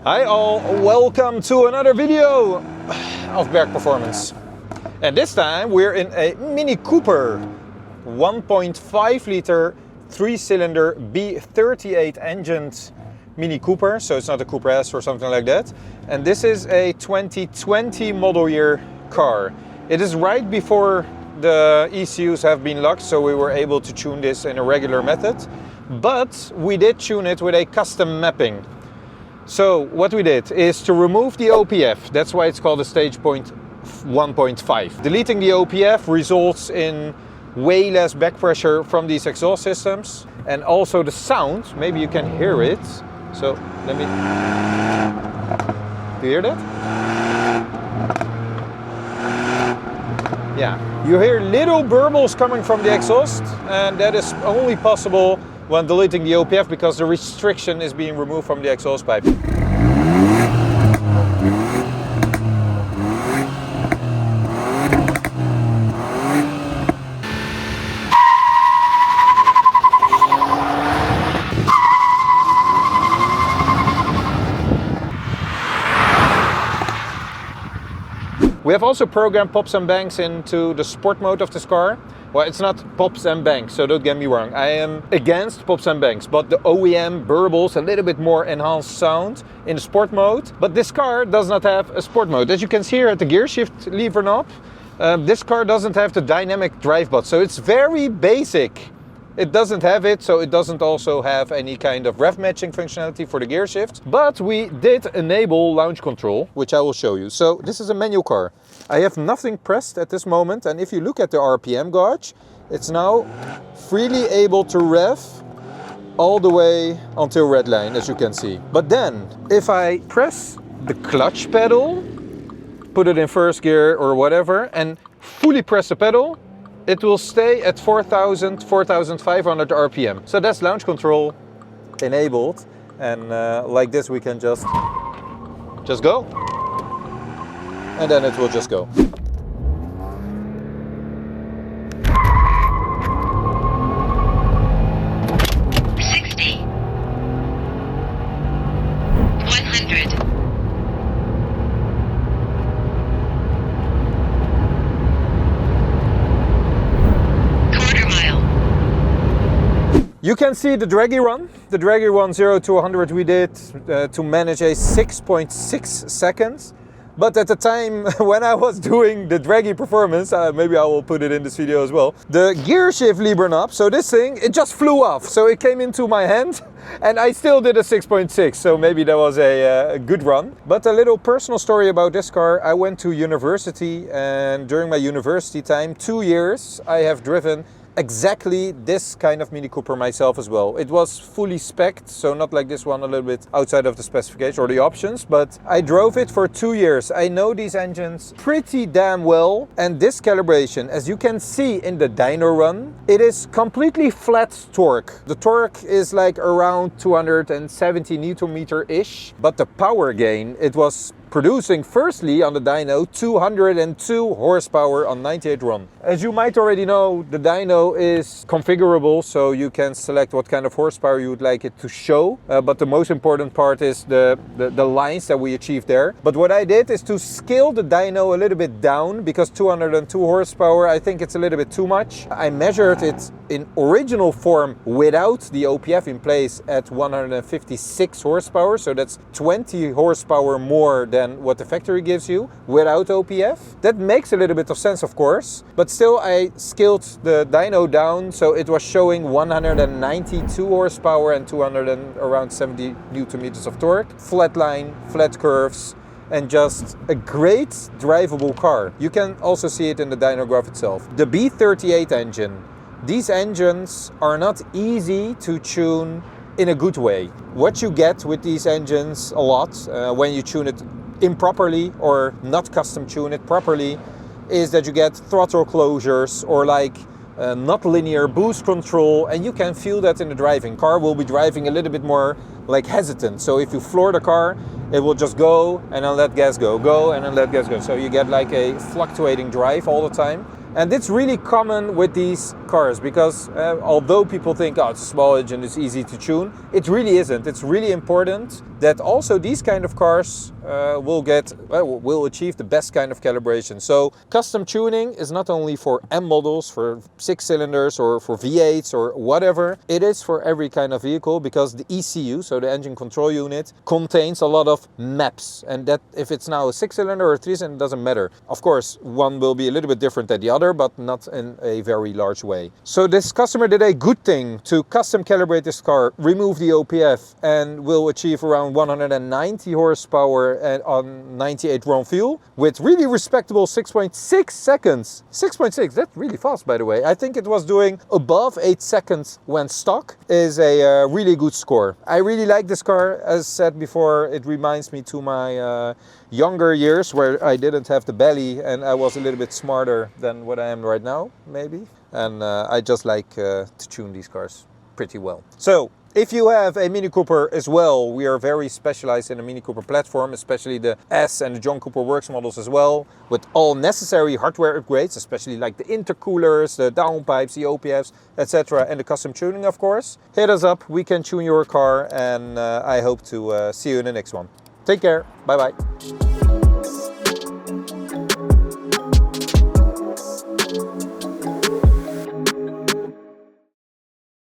Hi all, welcome to another video of Berg Performance. And this time we're in a Mini Cooper 1.5 liter 3-cylinder B38 engined Mini Cooper. So it's not a Cooper S or something like that. And this is a 2020 model year car. It is right before the ECUs have been locked, so we were able to tune this in a regular method. But we did tune it with a custom mapping. So what we did is to remove the OPF, that's why it's called a stage point 1.5. Deleting the OPF results in way less back pressure from these exhaust systems, and also the sound, maybe you can hear it. So let me, do you hear that? Yeah, you hear little burbles coming from the exhaust, and that is only possible when deleting the OPF because the restriction is being removed from the exhaust pipe. We have also programmed pops and bangs into the sport mode of this car. Well, it's not pops and bangs, so don't get me wrong. I am against pops and bangs, but the OEM burbles a little bit more enhanced sound in the sport mode. But this car does not have a sport mode. As you can see here at the gear shift lever knob, this car doesn't have the dynamic drive bot, so it's very basic. It doesn't have it, so it doesn't also have any kind of rev matching functionality for the gear shift. But we did enable launch control, which I will show you. So this is a manual car. I have nothing pressed at this moment, and if you look at the RPM gauge, it's now freely able to rev all the way until red line, as you can see. But then, if I press the clutch pedal, put it in first gear or whatever, and fully press the pedal, it will stay at 4,000, 4,500 RPM. So that's launch control enabled. And like this we can just go. And then it will just go. You can see the Dragy run. The Dragy run 0 to 100 we did to manage a 6.6 seconds. But at the time when I was doing the Dragy performance, maybe I will put it in this video as well, the gear shift lever knob, so this thing, it just flew off. So it came into my hand and I still did a 6.6. So maybe that was a good run. But a little personal story about this car. I went to university, and during my university time, 2 years, I have driven exactly this kind of Mini Cooper myself as well. It was fully spec'd, so not like this one, a little bit outside of the specification or the options, but I drove it for 2 years. I know these engines pretty damn well, and this calibration, as you can see in the dyno run, it is completely flat torque. The torque is like around 270 Newton meter-ish, but the power gain, it was producing firstly on the dyno 202 horsepower on 98 run. As you might already know, the dyno is configurable, so you can select what kind of horsepower you would like it to show. But the most important part is the lines that we achieved there. But what I did is to scale the dyno a little bit down, because 202 horsepower, I think it's a little bit too much. I measured it in original form without the OPF in place at 156 horsepower, so that's 20 horsepower more than what the factory gives you without OPF. That makes a little bit of sense, of course, but still I scaled the dyno down, so it was showing 192 horsepower and around 70 Newton meters of torque. Flat line, flat curves, and just a great drivable car. You can also see it in the dyno graph itself. The B38 engine. These engines are not easy to tune in a good way. What you get with these engines a lot when you tune it improperly or not custom tune it properly is that you get throttle closures or like not linear boost control, and you can feel that in the driving. Car will be driving a little bit more like hesitant. So if you floor the car, it will just go and then let gas go, go and then let gas go. So you get like a fluctuating drive all the time. And it's really common with these cars because although people think, oh, it's a small engine, it's easy to tune, it really isn't. It's really important that also these kind of cars will achieve the best kind of calibration. So custom tuning is not only for M models, for 6 cylinders or for V8s or whatever, it is for every kind of vehicle because the ECU, so the engine control unit, contains a lot of maps, and that if it's now a 6 cylinder or a 3 cylinder, it doesn't matter. Of course, one will be a little bit different than the other, but not in a very large way. So this customer did a good thing to custom calibrate this car, remove the OPF, and will achieve around 190 horsepower and on 98 raw fuel with really respectable 6.6 seconds. 6.6, that's really fast, by the way. I think it was doing above 8 seconds when stock, is a really good score. I really like this car. As said before, it reminds me to my younger years where I didn't have the belly and I was a little bit smarter than what I am right now, maybe. And I just like to tune these cars pretty well. So if you have a Mini Cooper as well, we are very specialized in the Mini Cooper platform, especially the S and the John Cooper Works models as well, with all necessary hardware upgrades, especially like the intercoolers, the downpipes, the OPFs, etc., and the custom tuning, of course. Hit us up, we can tune your car, and I hope to see you in the next one. Take care, bye bye.